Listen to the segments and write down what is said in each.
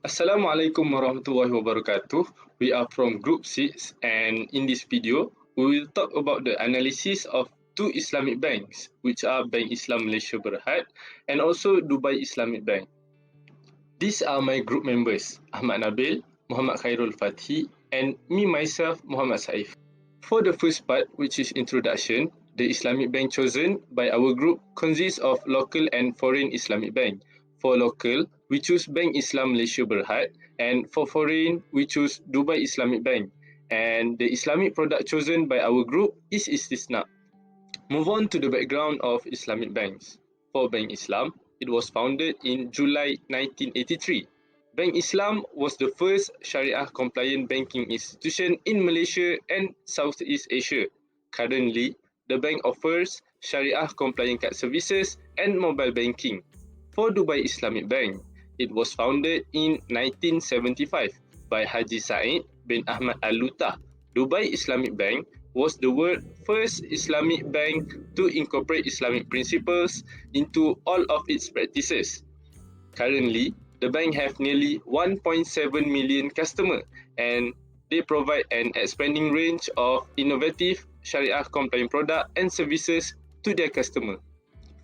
Assalamualaikum warahmatullahi wabarakatuh. We are from Group 6, and in this video, we will talk about the analysis of two Islamic banks, which are Bank Islam Malaysia Berhad and also Dubai Islamic Bank. These are my group members, Ahmad Nabil, Muhammad Khairul Fathi, and me myself, Muhammad Saif. For the first part, which is introduction, the Islamic bank chosen by our group consists of local and foreign Islamic bank. For local, we choose Bank Islam Malaysia Berhad, and for foreign, we choose Dubai Islamic Bank. And the Islamic product chosen by our group is Istisna. Move on to the background of Islamic banks. For Bank Islam, it was founded in July 1983. Bank Islam was the first Sharia-compliant banking institution in Malaysia and Southeast Asia. Currently, the bank offers Sharia-compliant card services and mobile banking. For Dubai Islamic Bank, it was founded in 1975 by Haji Said bin Ahmad Al-Lutah. Dubai Islamic Bank was the world's first Islamic bank to incorporate Islamic principles into all of its practices. Currently, the bank have nearly 1.7 million customers, and they provide an expanding range of innovative Sharia-compliant products and services to their customers.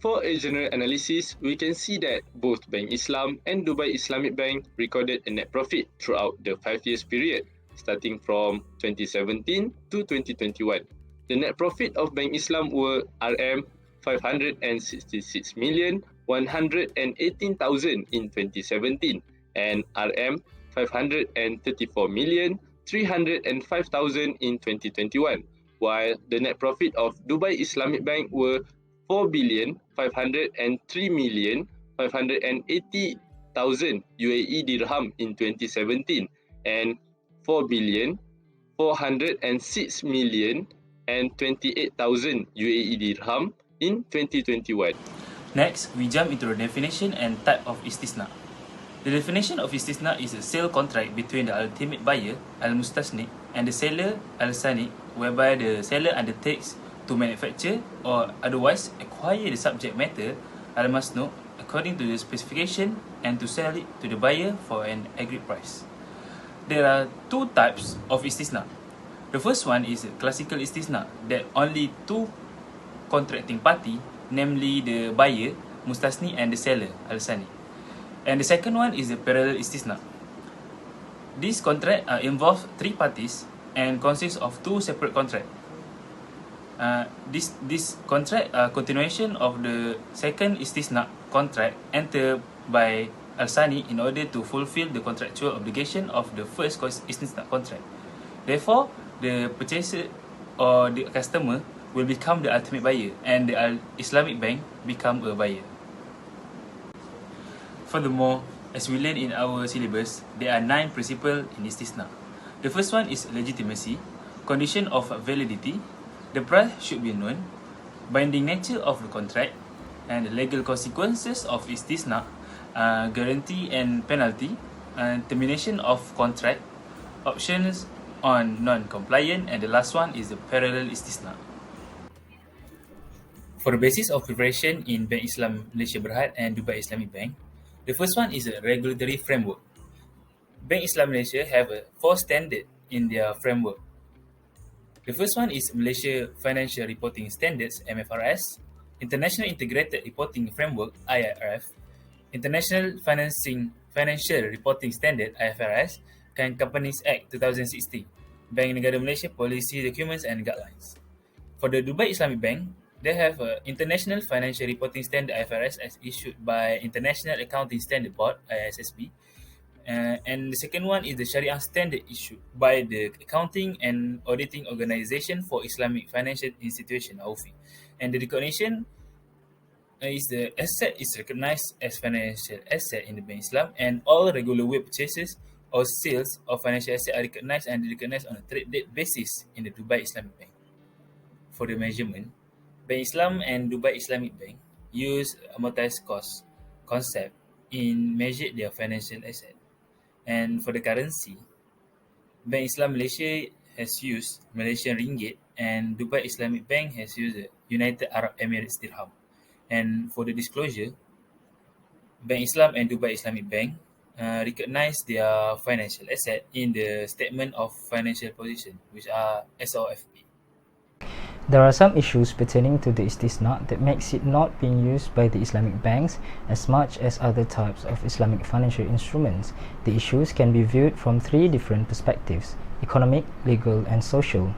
For a general analysis, we can see that both Bank Islam and Dubai Islamic Bank recorded a net profit throughout the 5 years period, starting from 2017 to 2021. The net profit of Bank Islam were RM 566,118,000 in 2017 and RM 534,305,000 in 2021, while the net profit of Dubai Islamic Bank were 4,503,580,000 UAE dirham in 2017 and 4,406,028,000 UAE dirham in 2021. Next, we jump into the definition and type of istisna. The definition of istisna is a sale contract between the ultimate buyer, al-mustasni, and the seller, al-sani, whereby the seller undertakes to manufacture or otherwise acquire the subject matter, al-masnu, according to the specification and to sell it to the buyer for an agreed price. There are two types of istisna. The first one is classical istisna, that only two contracting party, namely the buyer, mustasni, and the seller, al-sani. And the second one is the parallel istisna. This contract involves three parties and consists of two separate contracts. This contract continuation of the second istisna contract entered by al-sani in order to fulfill the contractual obligation of the first istisna contract. Therefore, the purchaser or the customer will become the ultimate buyer and the Islamic bank become a buyer. Furthermore, as we learn in our syllabus, there are 9 principles in istisna. The first one is legitimacy, condition of validity, the price should be known, binding nature of the contract, and the legal consequences of istisna, guarantee and penalty, termination of contract, options on non-compliant, and the last one is the parallel istisna. For the basis of preparation in Bank Islam Malaysia Berhad and Dubai Islamic Bank, the first one is a regulatory framework. Bank Islam Malaysia have 4 standards in their framework. The first one is Malaysia Financial Reporting Standards (MFRS), International Integrated Reporting Framework (IRF), International Financial Reporting Standard (IFRS), and Companies Act 2016, Bank Negara Malaysia Policy Documents and Guidelines. For the Dubai Islamic Bank, they have International Financial Reporting Standard (IFRS) as issued by International Accounting Standard Board (ISSB), and the second one is the Sharia Standard issued by the Accounting and Auditing Organisation for Islamic Financial Institution (AUFI), and the recognition is the asset is recognized as financial asset in the Bank Islam, and all regular way purchases or sales of financial asset are recognized on a trade date basis in the Dubai Islamic Bank. For the measurement, Bank Islam and Dubai Islamic Bank use amortized cost concept in measure their financial asset. And for the currency, Bank Islam Malaysia has used Malaysian Ringgit and Dubai Islamic Bank has used the United Arab Emirates Dirham. And for the disclosure, Bank Islam and Dubai Islamic Bank recognize their financial asset in the Statement of Financial Position, which are SOFP. There are some issues pertaining to the istisna that makes it not being used by the Islamic banks as much as other types of Islamic financial instruments. The issues can be viewed from three different perspectives: economic, legal, and social.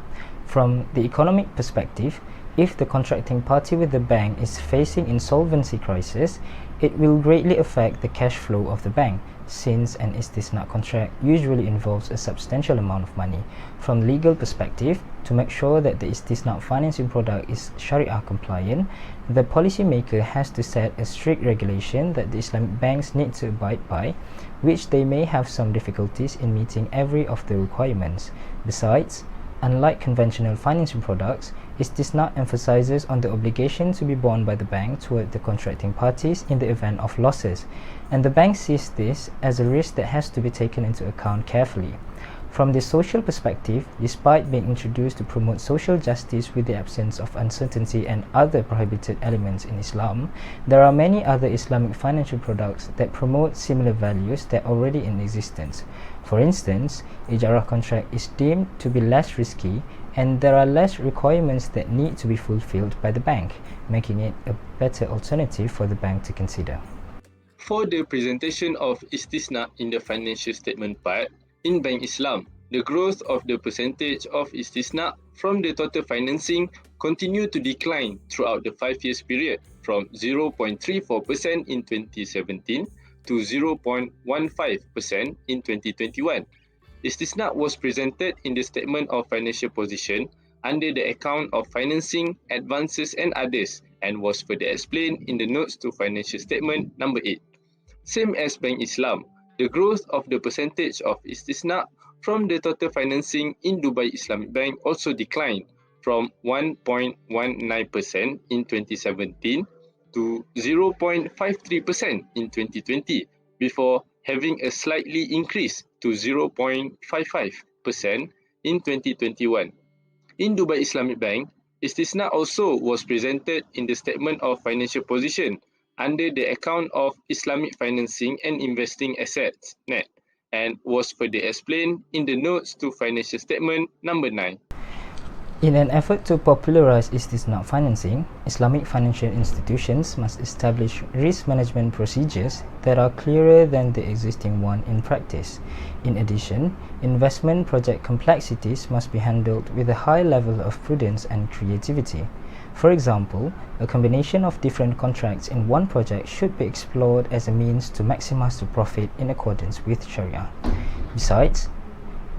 From the economic perspective, if the contracting party with the bank is facing insolvency crisis, it will greatly affect the cash flow of the bank, since an istisna contract usually involves a substantial amount of money. From legal perspective, to make sure that the istisna financing product is Sharia compliant, the policymaker has to set a strict regulation that the Islamic banks need to abide by, which they may have some difficulties in meeting every of the requirements. Besides, unlike conventional financing products, istisna emphasizes on the obligation to be borne by the bank toward the contracting parties in the event of losses, and the bank sees this as a risk that has to be taken into account carefully. From the social perspective, despite being introduced to promote social justice with the absence of uncertainty and other prohibited elements in Islam, there are many other Islamic financial products that promote similar values that are already in existence. For instance, Ijarah contract is deemed to be less risky, and there are less requirements that need to be fulfilled by the bank, making it a better alternative for the bank to consider. For the presentation of istisna in the financial statement part, in Bank Islam, the growth of the percentage of istisna from the total financing continued to decline throughout the 5 years period, from 0.34% in 2017 to 0.15% in 2021. Istisna was presented in the Statement of Financial Position under the account of financing, advances and others, and was further explained in the notes to Financial Statement number 8. Same as Bank Islam, the growth of the percentage of istisna from the total financing in Dubai Islamic Bank also declined from 1.19% in 2017 to 0.53% in 2020, before having a slightly increase to 0.55% in 2021. In Dubai Islamic Bank, istisna also was presented in the Statement of Financial Position under the account of Islamic Financing and Investing Assets (NET), and was further explained in the notes to Financial Statement number 9. In an effort to popularize istisna financing, Islamic financial institutions must establish risk management procedures that are clearer than the existing one in practice. In addition, investment project complexities must be handled with a high level of prudence and creativity. For example, a combination of different contracts in one project should be explored as a means to maximize the profit in accordance with Sharia. Besides,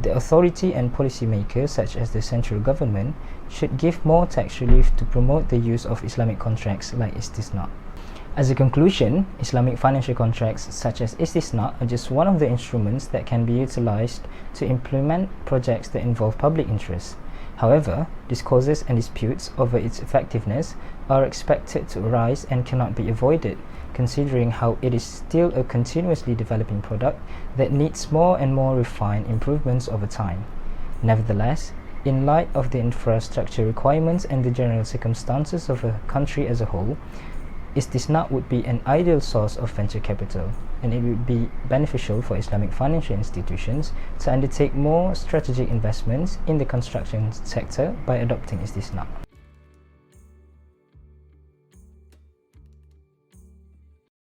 the authority and policymakers, such as the central government, should give more tax relief to promote the use of Islamic contracts like istisna. As a conclusion, Islamic financial contracts such as istisna are just one of the instruments that can be utilized to implement projects that involve public interest. However, discourses and disputes over its effectiveness are expected to arise and cannot be avoided, considering how it is still a continuously developing product that needs more and more refined improvements over time. Nevertheless, in light of the infrastructure requirements and the general circumstances of a country as a whole, istisna would be an ideal source of venture capital, and it would be beneficial for Islamic financial institutions to undertake more strategic investments in the construction sector by adopting istisna.